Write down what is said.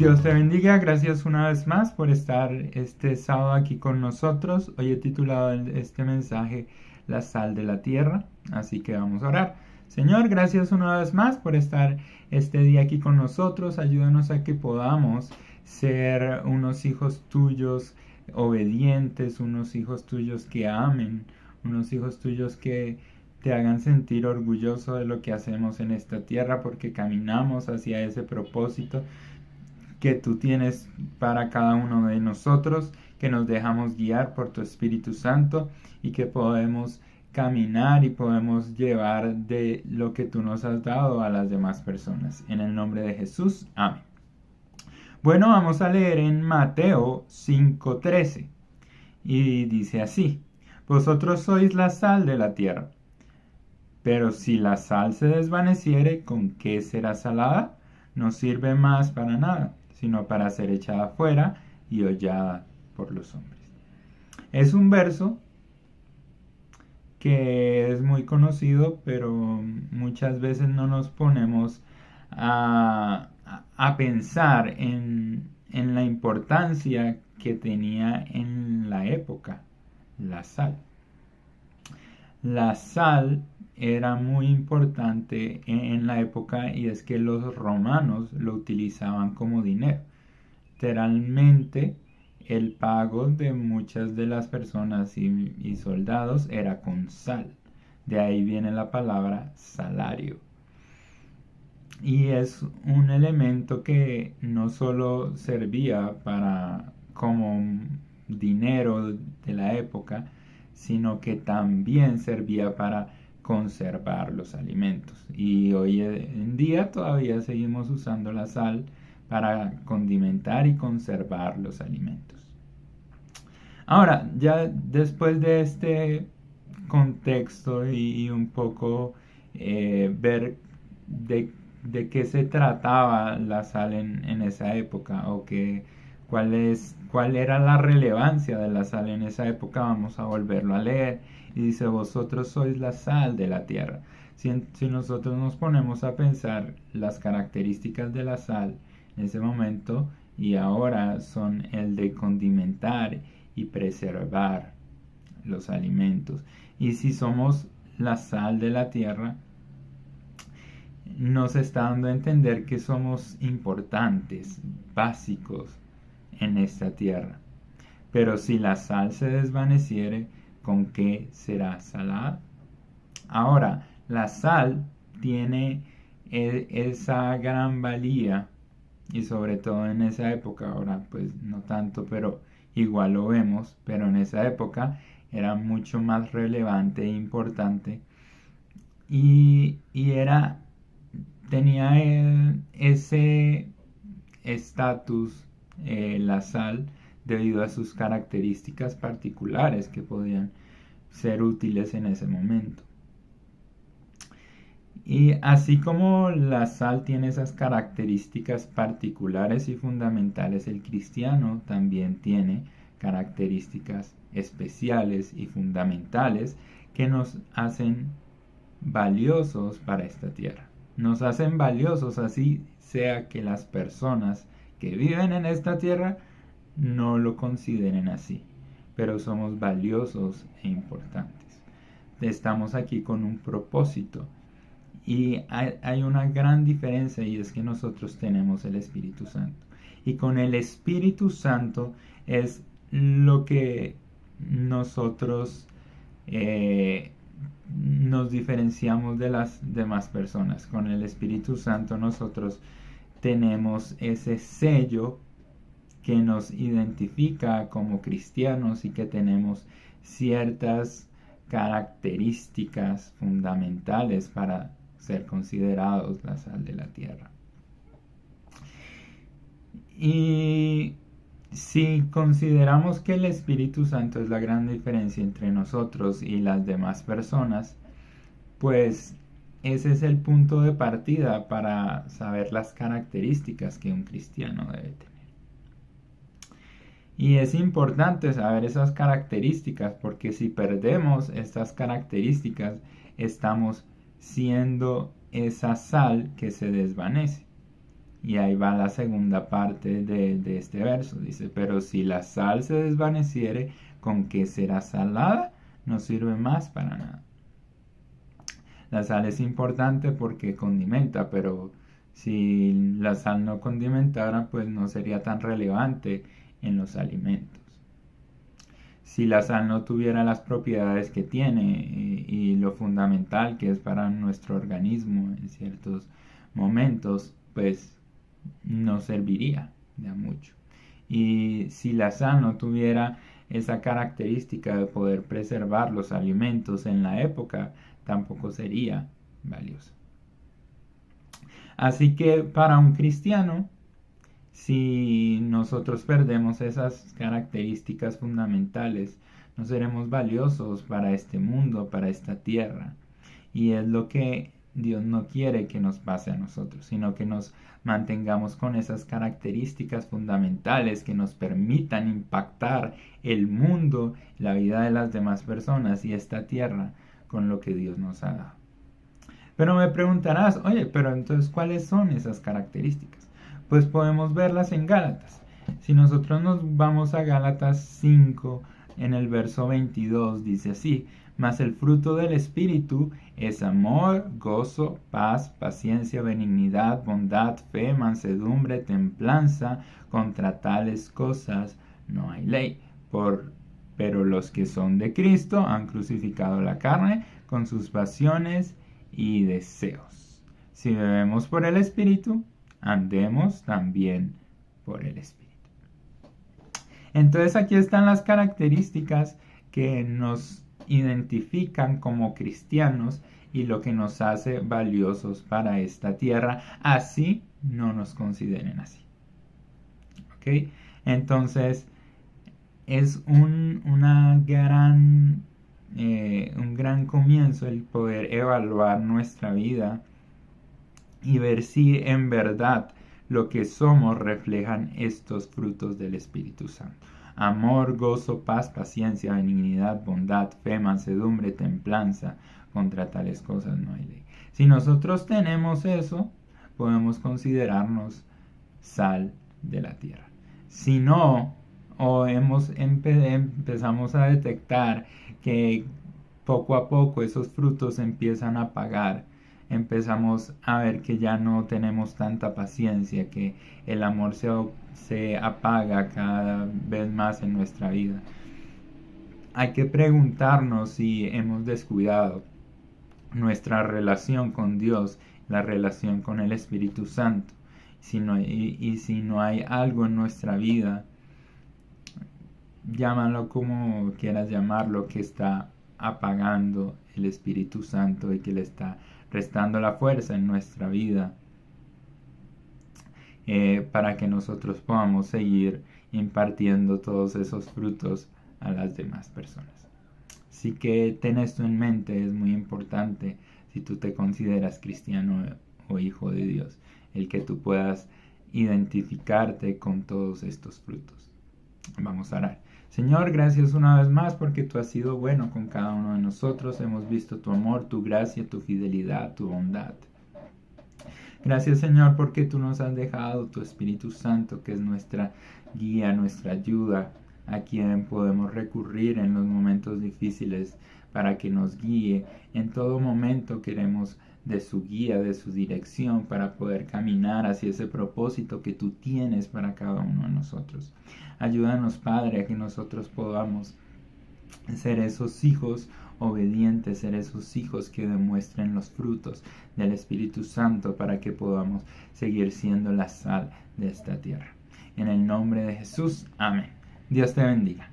Dios te bendiga, gracias una vez más por estar este sábado aquí con nosotros. Hoy he titulado este mensaje La sal de la tierra, así que vamos a orar. Señor, gracias una vez más por estar este día aquí con nosotros. Ayúdanos a que podamos ser unos hijos tuyos obedientes, unos hijos tuyos que amen, unos hijos tuyos que te hagan sentir orgulloso de lo que hacemos en esta tierra porque caminamos hacia ese propósito que tú tienes para cada uno de nosotros, que nos dejamos guiar por tu Espíritu Santo y que podemos caminar y podemos llevar de lo que tú nos has dado a las demás personas. En el nombre de Jesús, amén. Bueno, vamos a leer en Mateo 5:13 y dice así: Vosotros sois la sal de la tierra, pero si la sal se desvaneciere, ¿con qué será salada? No sirve más para nada, sino para ser echada fuera y hollada por los hombres. Es un verso que es muy conocido, pero muchas veces no nos ponemos a pensar en la importancia que tenía en la época la sal. La sal era muy importante en la época y es que los romanos lo utilizaban como dinero. Literalmente el pago de muchas de las personas y soldados era con sal. De ahí viene la palabra salario. Y es un elemento que no solo servía para como dinero de la época, sino que también servía para conservar los alimentos. Y hoy en día todavía seguimos usando la sal para condimentar y conservar los alimentos. Ahora, ya después de este contexto y un poco ver de qué se trataba la sal en esa época o cuál era la relevancia de la sal en esa época, vamos a volverlo a leer. Y dice: vosotros sois la sal de la tierra. Si nosotros nos ponemos a pensar las características de la sal en ese momento y ahora son el de condimentar y preservar los alimentos. Y si somos la sal de la tierra, nos está dando a entender que somos importantes, básicos en esta tierra. Pero si la sal se desvaneciere, ¿con qué será salada? Ahora, la sal tiene esa gran valía, y sobre todo en esa época, ahora pues no tanto, pero igual lo vemos, pero en esa época era mucho más relevante e importante y tenía ese estatus, la sal, debido a sus características particulares que podían ser útiles en ese momento. Y así como la sal tiene esas características particulares y fundamentales, el cristiano también tiene características especiales y fundamentales que nos hacen valiosos para esta tierra. Nos hacen valiosos, así sea que las personas que viven en esta tierra no lo consideren así, pero somos valiosos e importantes. Estamos aquí con un propósito y hay una gran diferencia, y es que nosotros tenemos el Espíritu Santo, y con el Espíritu Santo es lo que nosotros nos diferenciamos de las demás personas. Con el Espíritu Santo nosotros tenemos ese sello que nos identifica como cristianos y que tenemos ciertas características fundamentales para ser considerados la sal de la tierra. Y si consideramos que el Espíritu Santo es la gran diferencia entre nosotros y las demás personas, pues ese es el punto de partida para saber las características que un cristiano debe tener. Y es importante saber esas características, porque si perdemos estas características, estamos siendo esa sal que se desvanece. Y ahí va la segunda parte de este verso. Dice, pero si la sal se desvaneciere, ¿con qué será salada? No sirve más para nada. La sal es importante porque condimenta, pero si la sal no condimentara, pues no sería tan relevante en los alimentos. Si la sal no tuviera las propiedades que tiene y lo fundamental que es para nuestro organismo en ciertos momentos, pues no serviría de mucho. Y si la sal no tuviera esa característica de poder preservar los alimentos en la época, tampoco sería valiosa. Así que para un cristiano, si nosotros perdemos esas características fundamentales, no seremos valiosos para este mundo, para esta tierra. Y es lo que Dios no quiere que nos pase a nosotros, sino que nos mantengamos con esas características fundamentales que nos permitan impactar el mundo, la vida de las demás personas y esta tierra con lo que Dios nos ha dado. Pero me preguntarás, oye, pero entonces, ¿cuáles son esas características? Pues podemos verlas en Gálatas. Si nosotros nos vamos a Gálatas 5, en el verso 22, dice así, mas el fruto del Espíritu es amor, gozo, paz, paciencia, benignidad, bondad, fe, mansedumbre, templanza. Contra tales cosas no hay ley. Pero los que son de Cristo han crucificado la carne con sus pasiones y deseos. Si bebemos por el Espíritu, andemos también por el Espíritu. Entonces aquí están las características que nos identifican como cristianos y lo que nos hace valiosos para esta tierra, así no nos consideren así. ¿Ok? Entonces es un gran comienzo el poder evaluar nuestra vida y ver si en verdad lo que somos reflejan estos frutos del Espíritu Santo. Amor, gozo, paz, paciencia, benignidad, bondad, fe, mansedumbre, templanza. Contra tales cosas no hay ley. Si nosotros tenemos eso, podemos considerarnos sal de la tierra. Si no, o empezamos a detectar que poco a poco esos frutos empiezan a apagar, empezamos a ver que ya no tenemos tanta paciencia, que el amor se apaga cada vez más en nuestra vida. Hay que preguntarnos si hemos descuidado nuestra relación con Dios, la relación con el Espíritu Santo. Si no hay algo en nuestra vida, llámalo como quieras llamarlo, que está apagando el Espíritu Santo y que le está restando la fuerza en nuestra vida para que nosotros podamos seguir impartiendo todos esos frutos a las demás personas. Así que ten esto en mente, es muy importante si tú te consideras cristiano o hijo de Dios, el que tú puedas identificarte con todos estos frutos. Vamos a orar. Señor, gracias una vez más porque tú has sido bueno con cada uno de nosotros. Hemos visto tu amor, tu gracia, tu fidelidad, tu bondad. Gracias, Señor, porque tú nos has dejado tu Espíritu Santo, que es nuestra guía, nuestra ayuda, a quien podemos recurrir en los momentos difíciles para que nos guíe. En todo momento queremos de su guía, de su dirección, para poder caminar hacia ese propósito que tú tienes para cada uno de nosotros. Ayúdanos, Padre, a que nosotros podamos ser esos hijos obedientes, ser esos hijos que demuestren los frutos del Espíritu Santo para que podamos seguir siendo la sal de esta tierra. En el nombre de Jesús, amén. Dios te bendiga.